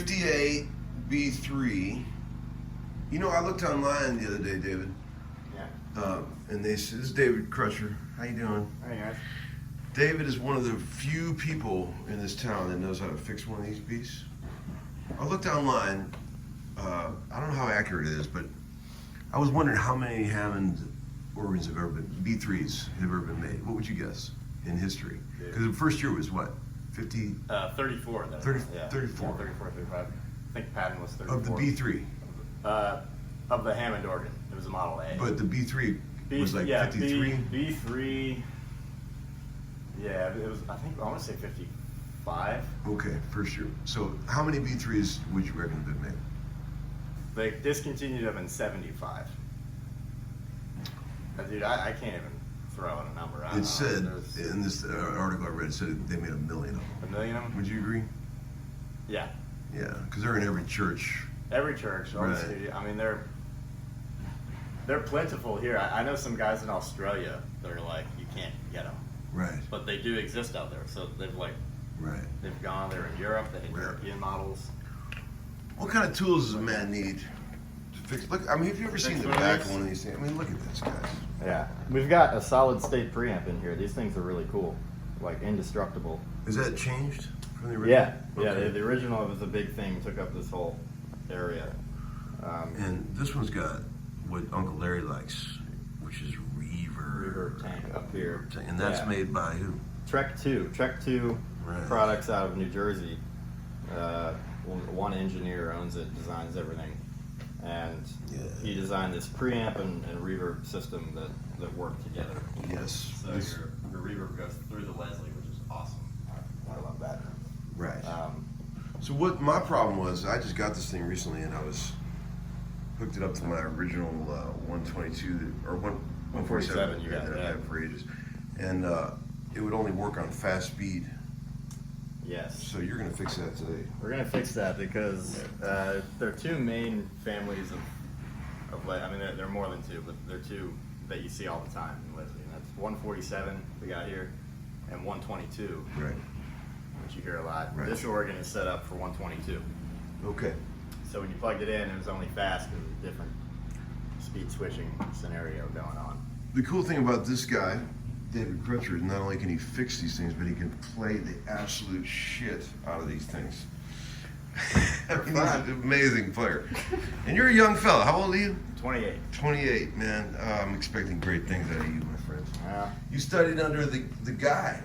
58 B3. You know, I looked online the other day, David. Yeah. And they said, this is David Crutcher. How you doing? Hey guys. David is one of the few people in this town that knows how to fix one of these beasts. I looked online. I don't know how accurate it is, but I was wondering how many Hammond organs have ever been, B3s have ever been made. What would you guess in history? Because the first year was what? 50? 34. 30, yeah. 34. Yeah, 34, 35. I think patent was 34. Of the B3. Of the Hammond organ. It was a Model A. But the B3 was like 53? B3, yeah, it was, I think, I want to say 55. Okay, first year. So how many B3s would you reckon have been made? They discontinued them in 75. Dude, I can't even throw out a number. It said, in this article I read, it said they made 1 million of them. 1 million of them? Would you agree? Yeah. Yeah, because they're in every church. Every church, all the Right. studio. I mean, they're plentiful here. I know some guys in Australia that are like, you can't get them. Right. But they do exist out there. So they've gone there in Europe. They had Right. European models. What kind of tools does a man need to fix? Look, I mean, have you ever seen the back of one of these things? I mean, look at this, guys. Yeah, we've got a solid state preamp in here. These things are really cool, like indestructible. Is that changed from the original? Yeah, yeah. Okay. The original was a big thing. Took up this whole area. And this one's got what Uncle Larry likes, which is Reverb tank up here, and that's yeah. made by who? Trek 2 Right. products out of New Jersey. One engineer owns it, designs everything, and Yeah. he designed this preamp and reverb system that work together. Yes. So your reverb goes through the Leslie, which is awesome. I love that. Right. So what my problem was, I just got this thing recently, and I was hooked it up to my original 122 or 147 you got that I've that. had for ages, and it would only work on fast speed. Yes. So you're going to fix that today. We're gonna fix that because there are two main families of I mean, there are more than two, but there are two that you see all the time in Leslie, and that's 147 we got here, and 122, Right. which you hear a lot. Right. This organ is set up for 122, Okay. so when you plugged it in, it was only fast because of a different speed switching scenario going on. The cool thing about this guy, David Crutcher, is not only can he fix these things, but he can play the absolute shit out of these things. I mean, he's an amazing player. And you're a young fella. How old are you? 28. 28, man. I'm expecting great things out of you, my friend. Yeah. You studied under the guy,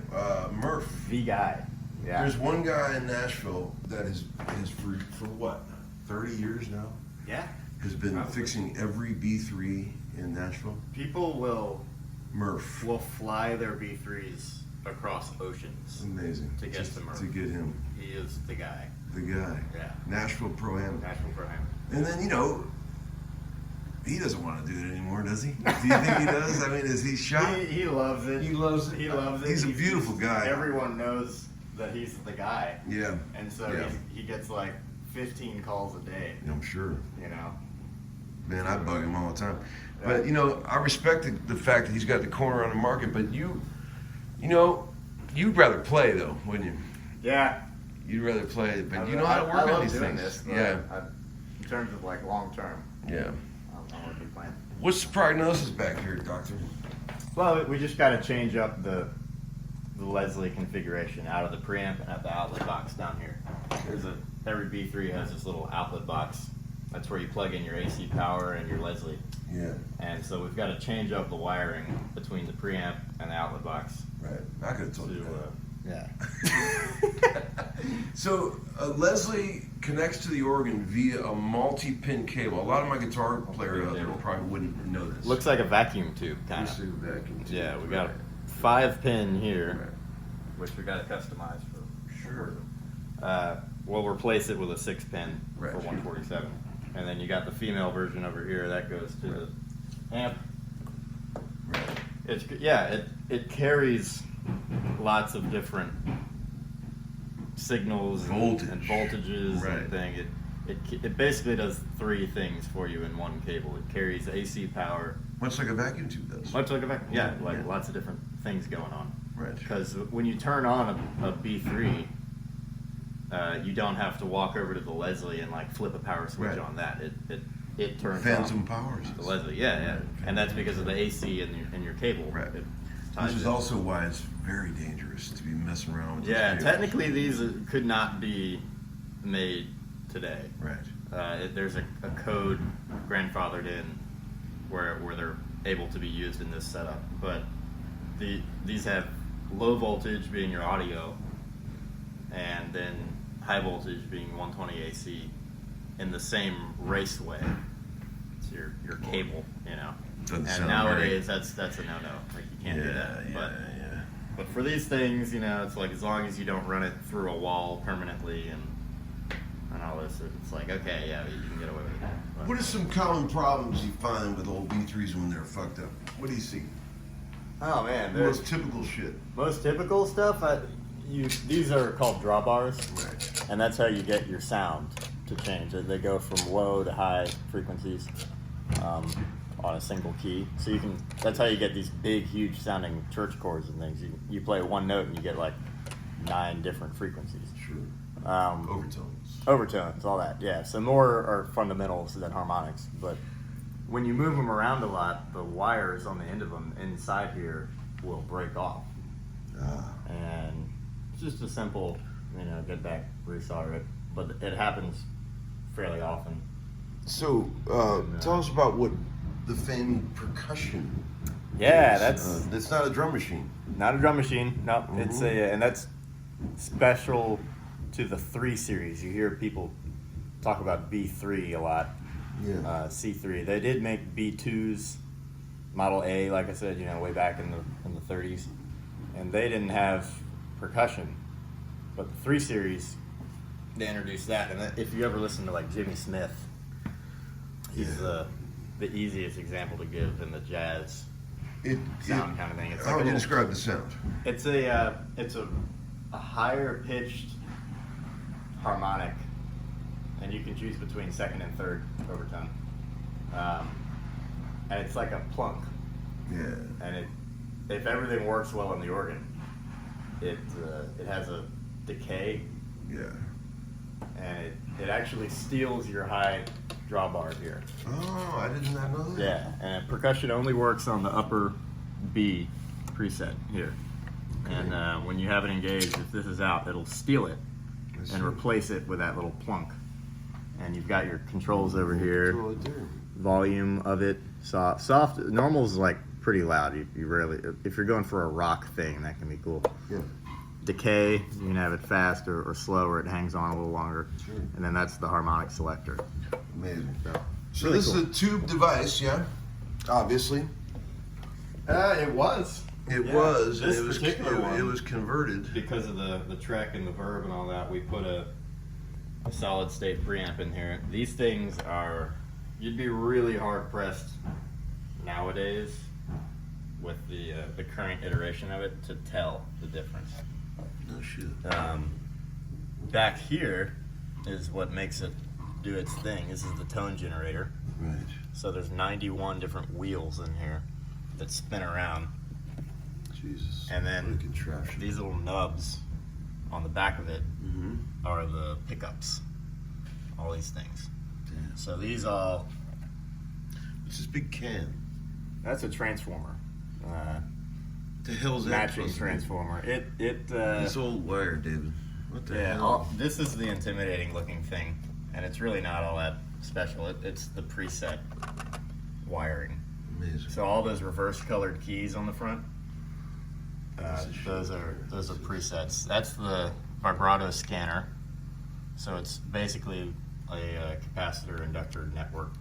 Murph. The guy. Yeah. There's one guy in Nashville that has for what, 30 years now, Yeah. has been Probably. fixing every B3 in Nashville. People will Murph. fly their B3s across oceans. Amazing. To get Just to Murph. to get him. He is the guy. The guy. Yeah. Nashville Pro-Am. National program. And then, you know, he doesn't want to do it anymore, does he? Do you think he does? I mean, is he shot? He loves it. He loves it. He loves it. He's a beautiful guy. Everyone knows that he's the guy. Yeah. And so Yeah. he gets like 15 calls a day, I'm sure. you know? Man, I bug him all the time. Yeah. But, you know, I respect the fact that he's got the corner on the market, but you know, you'd rather play, though, wouldn't you? Yeah. You'd rather play, but you know how to work on these things. This, Yeah. In terms of like long term, Yeah. I want to be playing. What's the prognosis back here, Doctor? Well, we just got to change up the Leslie configuration out of the preamp and at the outlet box down here. Every B3 has this little outlet box. That's where you plug in your AC power and your Leslie. Yeah. And so we've got to change up the wiring between the preamp and the outlet box. Right. I could have told you that. Yeah. So Leslie connects to the organ via a multi-pin cable. A lot of my guitar players out there probably wouldn't know this. Looks like a vacuum tube, kind Looks of. like a vacuum tube. Yeah, we got a 5-pin here, which we got to customize for. Sure. We'll replace it with a 6-pin Right. for 147, and then you got the female version over here that goes to the amp. Right. It carries lots of different signals Voltage. and voltages Right. and thing. It basically does 3 things for you in one cable. It carries AC power, Much like a vacuum tube does. much like a vacuum. Yeah, like Yeah. lots of different things going on. Right. Because when you turn on a B3, you don't have to walk over to the Leslie and like flip a power switch Right. on that. It turns Phantom off powers. the Leslie. Yeah. And that's because of the AC in your cable. Right. It Which ties is in. also why it's very dangerous to be messing around with. Yeah, these vehicles. technically these could not be made today. Right. There's a code grandfathered in where they're able to be used in this setup, but these have low voltage being your audio, and then high voltage being 120 AC in the same raceway. It's your cable, you know. Doesn't And sound nowadays that's a no-no. Like you can't do that. Yeah. But for these things, you know, it's like as long as you don't run it through a wall permanently and all this, it's like, okay, yeah, you can get away with it. But What are some common problems you find with old B3s when they're fucked up? What do you see? oh man, The there's most typical shit. most typical stuff. These are called drawbars, Right. and that's how you get your sound to change. They go from low to high frequencies on a single key. So you can. That's how you get these big, huge sounding church chords and things. You play one note and you get like 9 different frequencies. Sure. Overtones. Overtones, all that, yeah. So more are fundamentals than harmonics, but when you move them around a lot, the wires on the end of them inside here will break off. And it's just a simple, get back, resolder it, but it happens fairly often. So, tell us about what the famed percussion. Yeah, is. that's It's not a drum machine. not a drum machine. No, it's and that's special to the 3 series. You hear people talk about B3 a lot. Yeah. C3. They did make B2s, Model A, like I said, way back in the 30s, and they didn't have percussion. But the 3 series, they introduced that. And if you ever listen to like Jimmy Smith, he's the easiest example to give in the jazz sound kind of thing. It's How would you describe the sound? It's a higher pitched harmonic, and you can choose between second and third overtone. And it's like a plunk. Yeah. And if everything works well in the organ, it has a decay, Yeah. and it actually steals your high drawbar here. Oh, I did not know that. Yeah, and percussion only works on the upper B preset here. Okay. And when you have it engaged, if this is out, it'll steal it I see. and replace it with that little plunk. And you've got your controls over here, Control it there. volume of it, soft. Normal is like pretty loud. You rarely, if you're going for a rock thing, that can be cool. Yeah. Decay, you can have it fast or slow, or it hangs on a little longer. Sure. And then that's the harmonic selector. Amazing. So Really this cool. is a tube device, yeah? Obviously. It was. It Yeah, was. this And particular one. it was converted. Because of the Trek and the Verb and all that, we put a solid state preamp in here. These things you'd be really hard pressed nowadays with the current iteration of it to tell the difference. No shit. Back here is what makes it do its thing. This is the tone generator. Right. So there's 91 different wheels in here that spin around. Jesus. And then What a contraption. these little nubs on the back of it Mm-hmm. are the pickups. All these things. Damn. So these all. It's this big can. That's a transformer. The hell's that? Matching supposed to be? transformer. It. This old wire, David. What the Yeah. hell? This is the intimidating looking thing, and it's really not all that special. It's the preset wiring. Amazing. So all those reverse colored keys on the front. That's a shit. Those are presets. That's the vibrato scanner. So it's basically a capacitor inductor network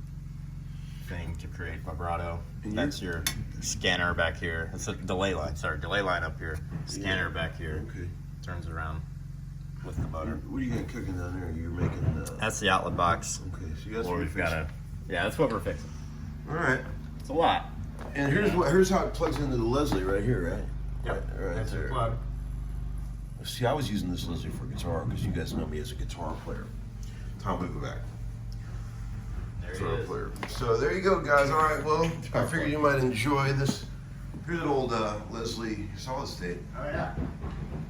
thing to create vibrato. And That's your scanner back here. It's a delay line. Sorry, delay line up here. Scanner back here. Okay. Turns around with the motor. What are you got cooking down there? You're making. That's the outlet box. Okay, so you got Or some. we've got yeah, that's what we're fixing. All right. It's a lot. And here's how it plugs into the Leslie right here, right? Yep. Right That's there. your plug. See, I was using this Leslie for guitar because you guys know me as a guitar player. Tom, move it back. There Guitar it is. player. So there you go, guys. All right. Well, I figured you might enjoy this. Here's an old Leslie solid state. Oh yeah.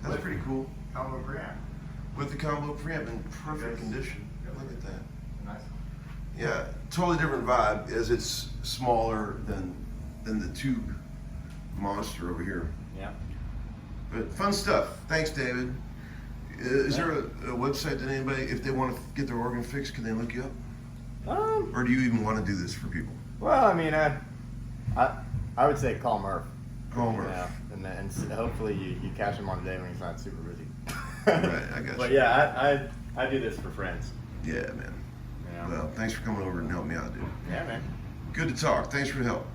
That's pretty cool. Combo preamp. with the combo preamp in perfect condition. Look at that. Nice. Yeah, totally different vibe as it's smaller than the tube monster over here. Yeah. But fun stuff. Thanks, David. Is there a website that anybody, if they want to get their organ fixed, can they look you up? Or do you even want to do this for people? Well, I mean, I would say call Murph. Call Murph. Yeah, and hopefully you catch him on a day when he's not super busy. Right, I got But you. yeah, I do this for friends. Yeah, man. You know? Well, thanks for coming over and helping me out, dude. Yeah, man. Good to talk. Thanks for the help.